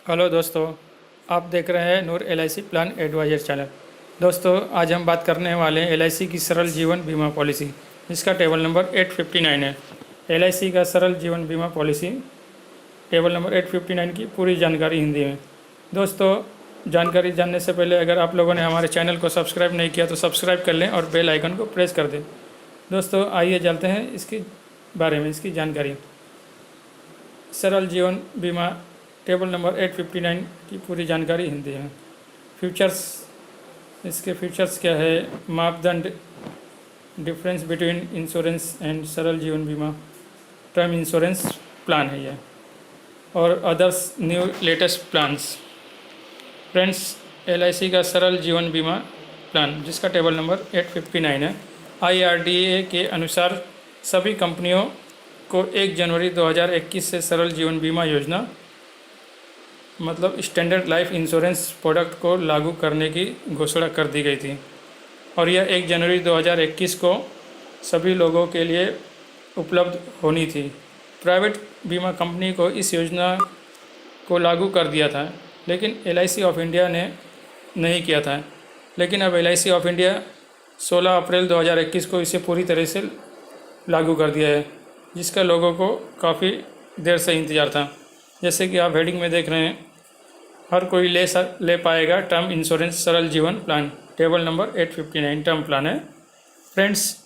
Hello दोस्तों, आप देख रहे हैं नूर एलआईसी प्लान एडवाइजर चैनल। दोस्तों, आज हम बात करने वाले हैं एलआईसी की सरल जीवन बीमा पॉलिसी, जिसका टेबल नंबर 859 है। एलआईसी का सरल जीवन बीमा पॉलिसी टेबल नंबर 859 की पूरी जानकारी हिंदी में। दोस्तों, जानकारी जानने से पहले अगर आप लोगों ने हमारे चैनल को सब्सक्राइब नहीं किया तो सब्सक्राइब कर लें और बेल आइकन को प्रेस कर दें। दोस्तों, आइए जानते हैं इसके बारे में, इसकी जानकारी। सरल जीवन बीमा टेबल नंबर 859 की पूरी जानकारी हिंदी है। फीचर्स, इसके फीचर्स क्या है? मापदंड, डिफरेंस बिटवीन इंश्योरेंस एंड सरल जीवन बीमा टर्म इंश्योरेंस प्लान है ये, और others new latest plans. Friends, LIC का सरल जीवन बीमा प्लान जिसका टेबल नंबर 859 है, IRDA के अनुसार सभी कंपनियों को 1 जनवरी 2021 से सरल जीवन बीमा योजना मतलब स्टैंडर्ड लाइफ इंश्योरेंस प्रोडक्ट को लागू करने की घोषणा कर दी गई थी, और यह 1 जनवरी 2021 को सभी लोगों के लिए उपलब्ध होनी थी। प्राइवेट बीमा कंपनी को इस योजना को लागू कर दिया था, लेकिन LIC ऑफ इंडिया ने नहीं किया था। लेकिन अब LIC ऑफ इंडिया 16 अप्रैल 2021 को इसे पूरी तरह से लागू कर दिया है, जिसका लोगों को काफ़ी देर से इंतज़ार था। जैसे कि आप हेडिंग में देख रहे हैं, हर कोई ले पाएगा टर्म इंश्योरेंस सरल जीवन plan, table number 859 term plan है। फ्रेंड्स,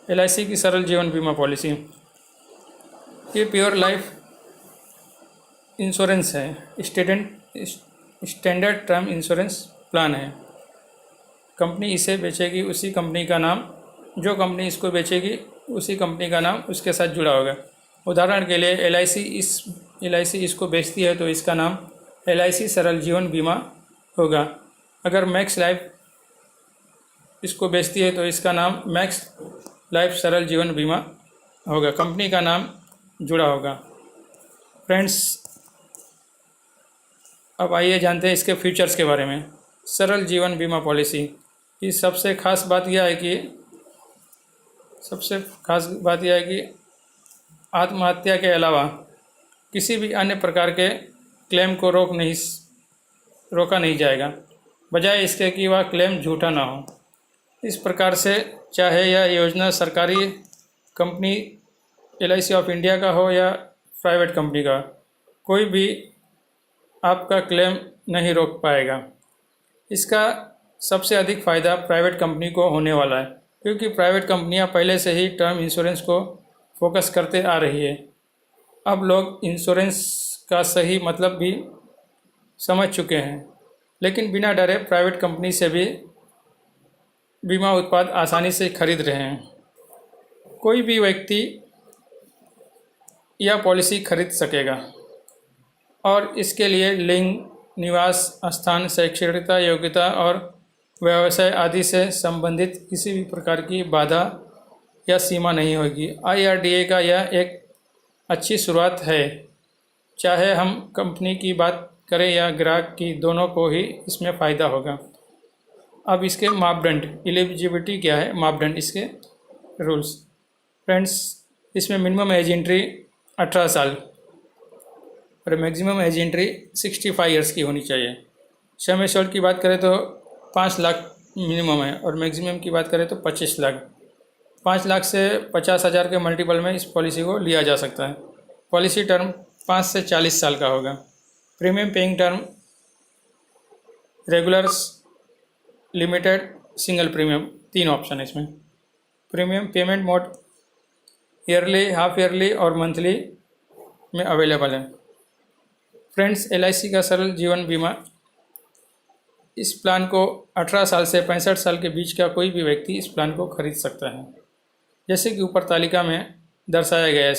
LIC की सरल जीवन बीमा पॉलिसी ये प्योर लाइफ इंश्योरेंस है, स्टैंडर्ड टर्म इंश्योरेंस प्लान है। कंपनी इसे बेचेगी, उसी कंपनी का नाम, जो कंपनी इसको बेचेगी उसी कंपनी का नाम उसके साथ जुड़ा होगा। उदाहरण के लिए LIC इसको बेचती है तो इसका नाम LIC सरल जीवन बीमा होगा। अगर मैक्स लाइफ इसको बेचती है तो इसका नाम मैक्स लाइफ सरल जीवन बीमा होगा, कंपनी का नाम जुड़ा होगा। फ्रेंड्स, अब आइए जानते हैं इसके फीचर्स के बारे में। सरल जीवन बीमा पॉलिसी की सबसे खास बात यह है कि आत्महत्या के अलावा किसी भी अन्य प्रकार के क्लेम को रोका नहीं जाएगा, बजाय इसके कि वह क्लेम झूठा ना हो। इस प्रकार से चाहे यह योजना सरकारी कंपनी LIC ऑफ इंडिया का हो या प्राइवेट कंपनी का, कोई भी आपका क्लेम नहीं रोक पाएगा। इसका सबसे अधिक फ़ायदा प्राइवेट कंपनी को होने वाला है, क्योंकि प्राइवेट कंपनियां पहले से ही टर्म इंश्योरेंस को फोकस करते आ रही है। अब लोग इंश्योरेंस का सही मतलब भी समझ चुके हैं, लेकिन बिना डरे प्राइवेट कंपनी से भी बीमा उत्पाद आसानी से खरीद रहे हैं। कोई भी व्यक्ति यह पॉलिसी खरीद सकेगा, और इसके लिए लिंग, निवास स्थान, शैक्षणिकता, योग्यता और व्यवसाय आदि से संबंधित किसी भी प्रकार की बाधा या सीमा नहीं होगी। IRDA का यह एक अच्छी शुरुआत है। चाहे हम कंपनी की बात करें या ग्राहक की, दोनों को ही इसमें फ़ायदा होगा। अब इसके मापदंड, एलिजिबिलिटी क्या है, मापदंड, इसके रूल्स। फ्रेंड्स, इसमें मिनिमम एज एंट्री 18 साल और मैक्सिमम एज एंट्री 65 ईयर्स की होनी चाहिए। सम एश्योर्ड की बात करें तो 5 लाख मिनिमम है, और मैक्सिमम की बात करें तो 25 लाख। 5 लाख से 50,000 के मल्टीपल में इस पॉलिसी को लिया जा सकता है। पॉलिसी टर्म 5 से 40 साल का होगा। Premium paying term, regulars, limited, single premium, 3 option है इसमें। Premium payment mode yearly, half yearly और मंथली में अवेलेबल है। फ्रेंड्स, LIC का सरल जीवन बीमा, इस प्लान को 18 साल से 65 साल के बीच का कोई भी व्यक्ति इस प्लान को खरीद सकता है। जैसे कि ऊपर तालिका में दर्शाया गया है,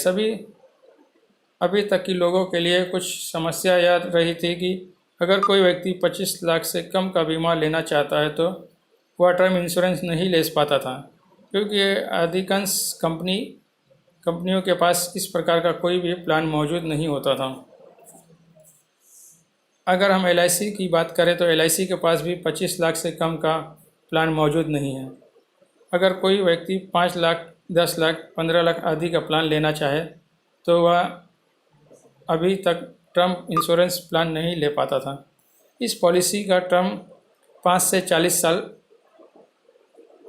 अभी तक के लोगों के लिए कुछ समस्या याद रही थी कि अगर कोई व्यक्ति 25 लाख से कम का बीमा लेना चाहता है तो वह टर्म इंश्योरेंस नहीं ले पाता था, क्योंकि अधिकांश कंपनियों के पास इस प्रकार का कोई भी प्लान मौजूद नहीं होता था। अगर हम LIC की बात करें तो LIC के पास भी 25 लाख से कम का प्लान मौजूद नहीं है। अगर कोई व्यक्ति 5 लाख, 10 लाख, 15 लाख आदि का प्लान लेना चाहे तो वह अभी तक टर्म इंश्योरेंस प्लान नहीं ले पाता था। इस पॉलिसी का टर्म 5 से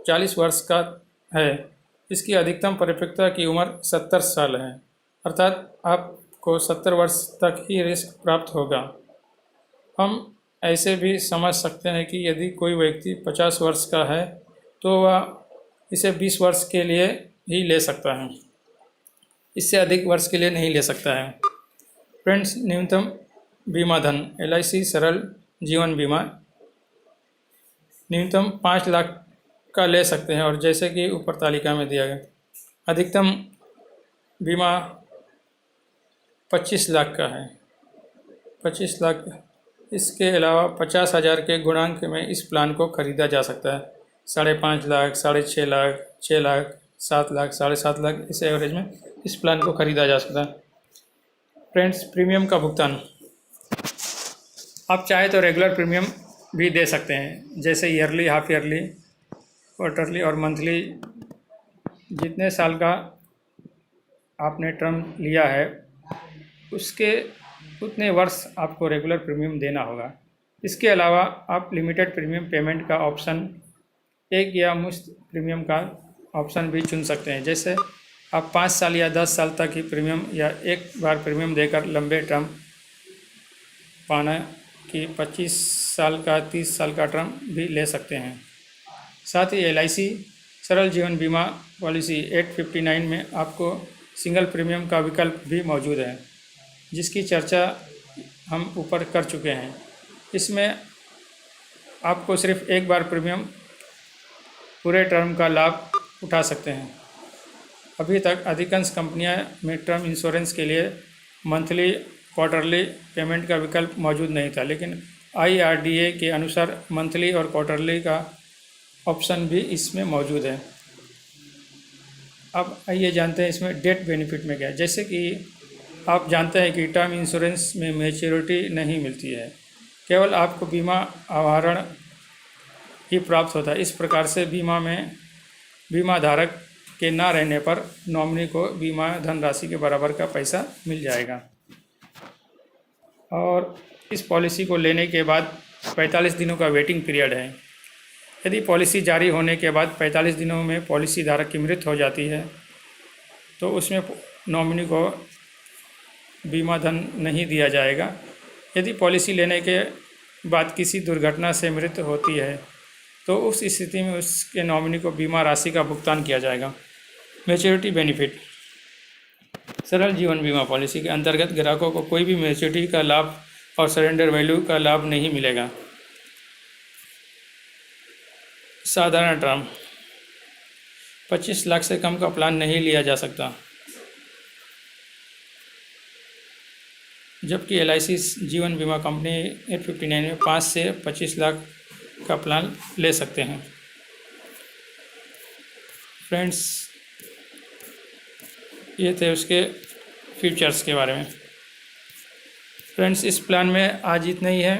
40 वर्ष का है। इसकी अधिकतम परिपक्वता की उम्र 70 साल है, अर्थात आपको 70 वर्ष तक ही रिस्क प्राप्त होगा। हम ऐसे भी समझ सकते हैं कि यदि कोई व्यक्ति 50 वर्ष का है तो वह इसे 20 वर्ष के लिए ही ले सकता है, इससे अधिक वर्ष के लिए नहीं ले सकता है। फ्रेंड्स, न्यूनतम बीमा धन LIC सरल जीवन बीमा न्यूनतम 5 लाख का ले सकते हैं, और जैसे कि ऊपर तालिका में दिया गया, अधिकतम बीमा 25 लाख का है, 25 लाख। इसके अलावा 50,000 के गुणांक में इस प्लान को खरीदा जा सकता है। 5.5 लाख, 6.5 लाख, 6 लाख, 7 लाख, 7.5 लाख, इस एवरेज में इस प्लान को खरीदा जा सकता है। फ्रेंड्स, प्रीमियम का भुगतान आप चाहे तो रेगुलर प्रीमियम भी दे सकते हैं, जैसे ईयरली, हाफ ईयरली, क्वार्टरली और मंथली। जितने साल का आपने टर्म लिया है उसके उतने वर्ष आपको रेगुलर प्रीमियम देना होगा। इसके अलावा आप लिमिटेड प्रीमियम पेमेंट का ऑप्शन, एक या मुश्त प्रीमियम का ऑप्शन भी चुन सकते हैं। जैसे आप 5 साल या 10 साल तक की प्रीमियम या एक बार प्रीमियम देकर लंबे टर्म पाना कि 25 साल का, 30 साल का टर्म भी ले सकते हैं। साथ ही LIC सरल जीवन बीमा पॉलिसी 859 में आपको सिंगल प्रीमियम का विकल्प भी मौजूद है, जिसकी चर्चा हम ऊपर कर चुके हैं। इसमें आपको सिर्फ एक बार प्रीमियम पूरे टर्म का लाभ उठा सकते हैं। अभी तक अधिकांश कंपनियां में टर्म इंश्योरेंस के लिए मंथली, क्वार्टरली पेमेंट का विकल्प मौजूद नहीं था, लेकिन IRDA के अनुसार मंथली और क्वार्टरली का ऑप्शन भी इसमें मौजूद है। अब आइए जानते हैं इसमें डेथ बेनिफिट में क्या है। जैसे कि आप जानते हैं कि टर्म इंश्योरेंस में मैच्योरिटी नहीं मिलती है, केवल आपको बीमा आवरण ही प्राप्त होता है। इस प्रकार से बीमा में बीमा धारक के ना रहने पर नॉमिनी को बीमा धनराशि के बराबर का पैसा मिल जाएगा। और इस पॉलिसी को लेने के बाद 45 दिनों का वेटिंग पीरियड है। यदि पॉलिसी जारी होने के बाद 45 दिनों में पॉलिसी धारक की मृत्यु हो जाती है तो उसमें नॉमिनी को बीमा धन नहीं दिया जाएगा। यदि पॉलिसी लेने के बाद किसी दुर्घटना से मृत्यु होती है तो उस स्थिति में उसके नॉमिनी को बीमा राशि का भुगतान किया जाएगा। मैच्योरिटी बेनिफिट सरल जीवन बीमा पॉलिसी के अंतर्गत ग्राहकों को कोई भी मैच्योरिटी का लाभ और सरेंडर वैल्यू का लाभ नहीं मिलेगा। साधारण टर्म 25 लाख से कम का प्लान नहीं लिया जा सकता, जबकि LIC जीवन बीमा कंपनी 859 में 5 से 25 लाख का प्लान ले सकते हैं। फ्रेंड्स, ये थे उसके फीचर्स के बारे में। फ्रेंड्स, इस प्लान में आज इतना ही है।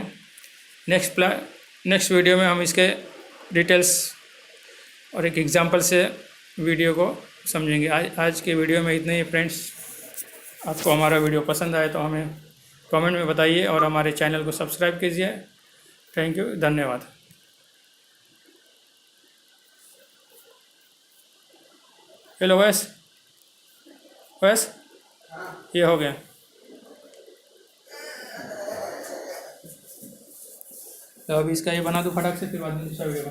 नेक्स्ट वीडियो में हम इसके डिटेल्स और एक एग्जांपल से वीडियो को समझेंगे। आज के वीडियो में इतना ही। फ्रेंड्स, आपको हमारा वीडियो पसंद आए तो हमें कमेंट में बताइए और हमारे चैनल को सब्सक्राइब कीजिए। थैंक यू, धन्यवाद। हेलो वैस, ये हो गया। तो अभी इसका ये बना दूँ फटाक से, फिर बाद में दूसरा वीडियो।